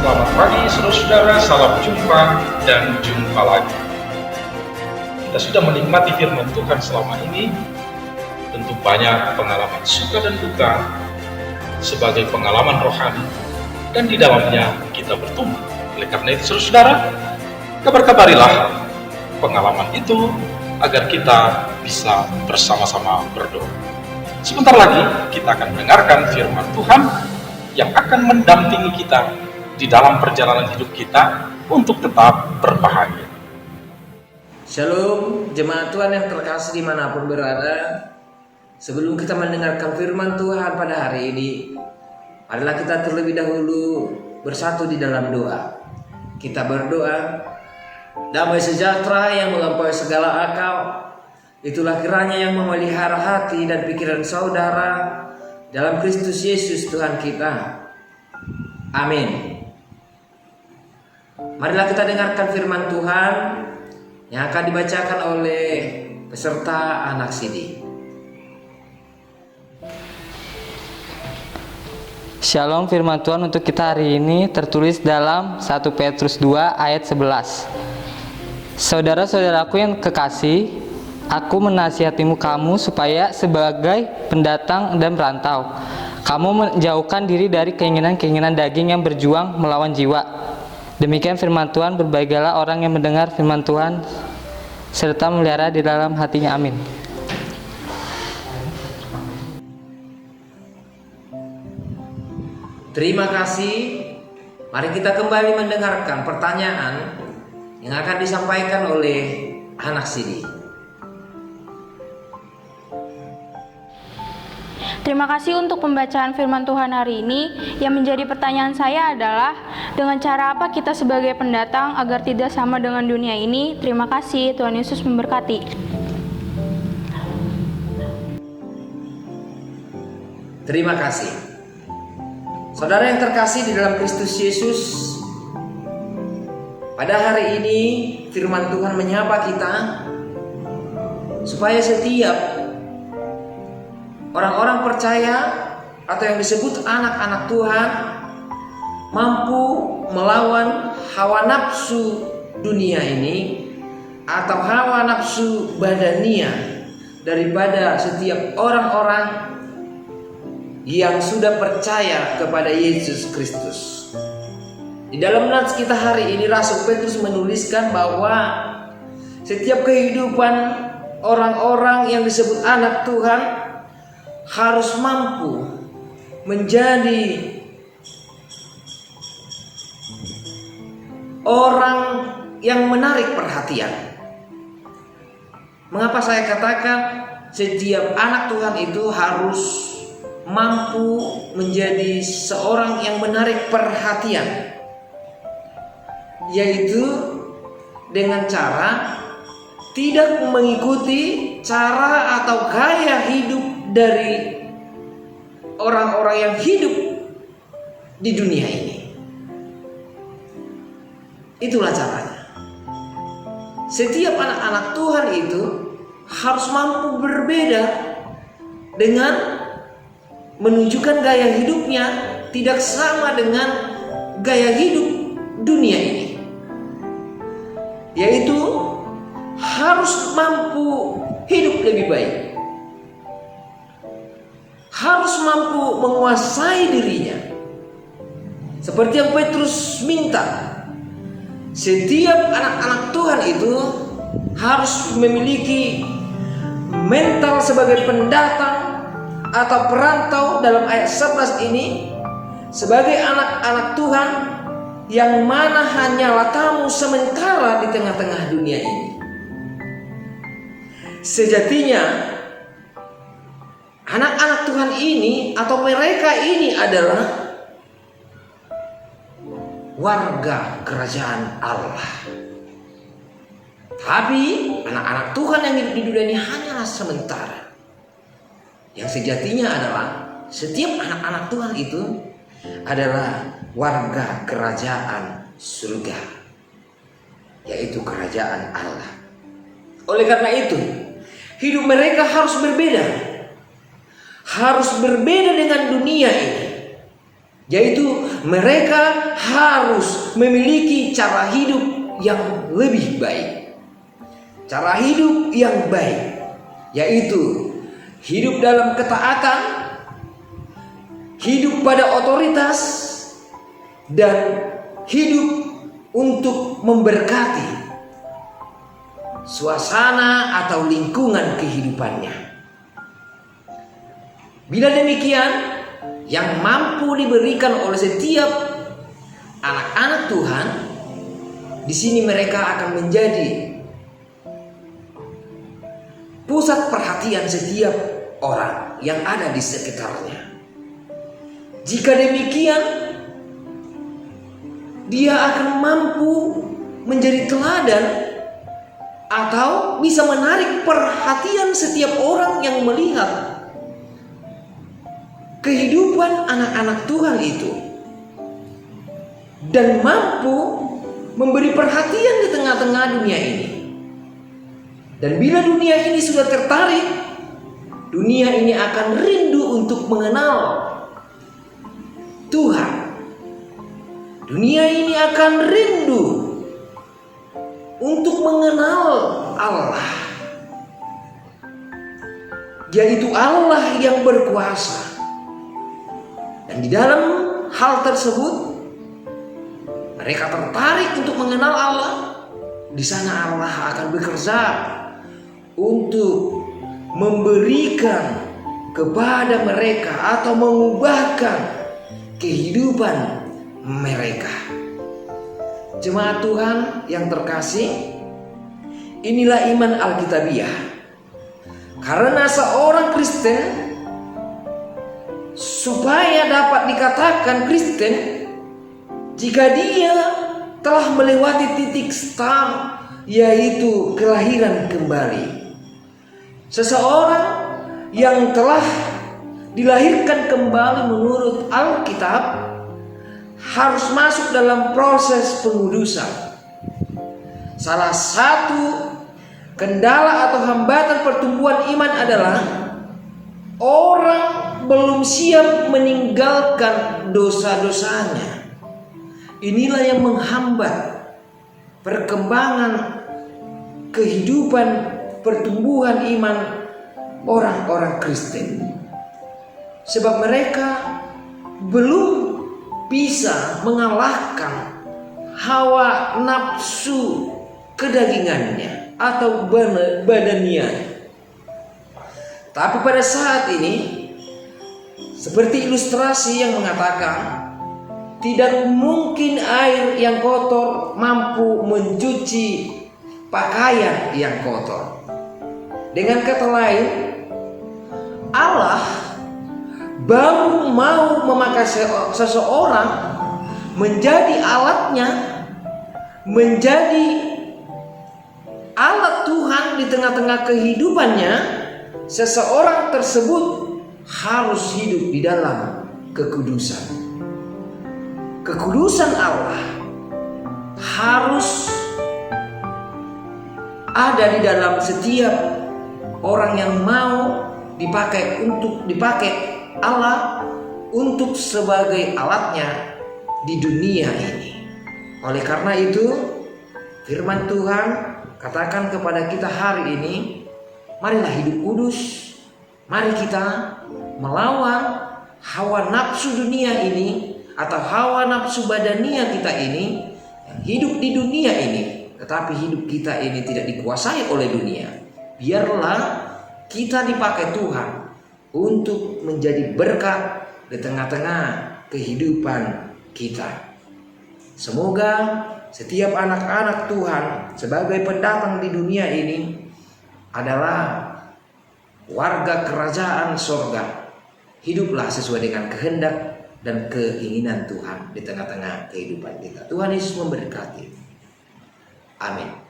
Selamat pagi saudara-saudara, salam jumpa dan jumpa lagi. Kita sudah menikmati firman Tuhan selama ini. Tentu banyak pengalaman suka dan duka sebagai pengalaman rohani, dan di dalamnya kita bertumbuh. Oleh karena itu saudara, kabar-kabarilah pengalaman itu agar kita bisa bersama-sama berdoa. Sebentar lagi kita akan mendengarkan firman Tuhan yang akan mendampingi kita di dalam perjalanan hidup kita untuk tetap berbahagia. Shalom, jemaat Tuhan yang terkasih dimanapun berada. Sebelum kita mendengarkan firman Tuhan pada hari ini, adalah kita terlebih dahulu bersatu di dalam doa. Kita berdoa, damai sejahtera yang melampaui segala akal, itulah kiranya yang memelihara hati dan pikiran saudara dalam Kristus Yesus Tuhan kita. Amin. Marilah kita dengarkan firman Tuhan yang akan dibacakan oleh peserta anak CD. Shalom, firman Tuhan untuk kita hari ini tertulis dalam 1 Petrus 2 ayat 11. Saudara-saudaraku yang kekasih, aku menasihatimu kamu supaya sebagai pendatang dan perantau, kamu menjauhkan diri dari keinginan-keinginan daging yang berjuang melawan jiwa. Demikian firman Tuhan, berbahagialah orang yang mendengar firman Tuhan serta memelihara di dalam hatinya. Amin. Terima kasih. Mari kita kembali mendengarkan pertanyaan yang akan disampaikan oleh anak CD. Terima kasih untuk pembacaan firman Tuhan hari ini. Yang menjadi pertanyaan saya adalah, dengan cara apa kita sebagai pendatang agar tidak sama dengan dunia ini? Terima kasih, Tuhan Yesus memberkati. Terima kasih. Saudara yang terkasih di dalam Kristus Yesus, pada hari ini firman Tuhan menyapa kita supaya setiap orang-orang percaya atau yang disebut anak-anak Tuhan mampu melawan hawa nafsu dunia ini atau hawa nafsu badania daripada setiap orang-orang yang sudah percaya kepada Yesus Kristus. Di dalam nats kita hari ini, Rasul Petrus menuliskan bahwa setiap kehidupan orang-orang yang disebut anak Tuhan harus mampu menjadi orang yang menarik perhatian. Mengapa saya katakan setiap anak Tuhan itu harus mampu menjadi seorang yang menarik perhatian, yaitu dengan cara tidak mengikuti cara atau gaya hidup dari orang-orang yang hidup di dunia ini. Itulah caranya. Setiap anak-anak Tuhan itu harus mampu berbeda dengan menunjukkan gaya hidupnya tidak sama dengan gaya hidup dunia ini, yaitu harus mampu hidup lebih baik, harus mampu menguasai dirinya. Seperti yang Petrus minta, setiap anak-anak Tuhan itu harus memiliki mental sebagai pendatang atau perantau dalam ayat 11 ini, sebagai anak-anak Tuhan yang mana hanyalah tamu sementara di tengah-tengah dunia ini. Sejatinya anak-anak Tuhan ini atau mereka ini adalah warga kerajaan Allah. Tapi anak-anak Tuhan yang hidup di dunia ini hanyalah sementara. Yang sejatinya adalah setiap anak-anak Tuhan itu adalah warga kerajaan surga, yaitu kerajaan Allah. Oleh karena itu, hidup mereka harus berbeda. Harus berbeda dengan dunia ini. yaitu mereka harus memiliki cara hidup yang lebih baik. Cara hidup yang baik yaitu hidup dalam ketaatan, hidup pada otoritas, dan hidup untuk memberkati suasana atau lingkungan kehidupannya. Bila demikian, yang mampu diberikan oleh setiap anak-anak Tuhan, di sini mereka akan menjadi pusat perhatian setiap orang yang ada di sekitarnya. Jika demikian, dia akan mampu menjadi teladan atau bisa menarik perhatian setiap orang yang melihat kehidupan anak-anak Tuhan itu, dan mampu memberi perhatian di tengah-tengah dunia ini. Dan bila dunia ini sudah tertarik, dunia ini akan rindu untuk mengenal Tuhan. Dunia ini akan rindu untuk mengenal Allah, yaitu Allah yang berkuasa. Dan di dalam hal tersebut, mereka tertarik untuk mengenal Allah. Di sana Allah akan bekerja untuk memberikan kepada mereka atau mengubahkan kehidupan mereka. Jemaat Tuhan yang terkasih, inilah iman Alkitabiah. Karena seorang Kristen, supaya dapat dikatakan Kristen, jika dia telah melewati titik start, yaitu kelahiran kembali. Seseorang yang telah dilahirkan kembali menurut Alkitab harus masuk dalam proses pengudusan. Salah satu kendala atau hambatan pertumbuhan iman adalah orang belum siap meninggalkan dosa-dosanya. Inilah yang menghambat perkembangan kehidupan pertumbuhan iman orang-orang Kristen. Sebab mereka belum bisa mengalahkan hawa nafsu kedagingannya atau badaniannya. Tapi pada saat ini, seperti ilustrasi yang mengatakan, tidak mungkin air yang kotor mampu mencuci pakaian yang kotor. Dengan kata lain, Allah baru mau memakai seseorang menjadi alatnya, menjadi alat Tuhan di tengah-tengah kehidupannya. Seseorang tersebut harus hidup di dalam kekudusan. Kekudusan Allah harus ada di dalam setiap orang yang mau dipakai Allah untuk sebagai alatnya di dunia ini. Oleh karena itu, firman Tuhan katakan kepada kita hari ini, marilah hidup kudus. Mari kita melawan hawa nafsu dunia ini atau hawa nafsu badania kita ini yang hidup di dunia ini, tetapi hidup kita ini tidak dikuasai oleh dunia. Biarlah kita dipakai Tuhan untuk menjadi berkat di tengah-tengah kehidupan kita. Semoga setiap anak-anak Tuhan sebagai pendatang di dunia ini adalah warga kerajaan sorga. Hiduplah sesuai dengan kehendak dan keinginan Tuhan di tengah-tengah kehidupan kita. Tuhan Yesus memberkati. Amin.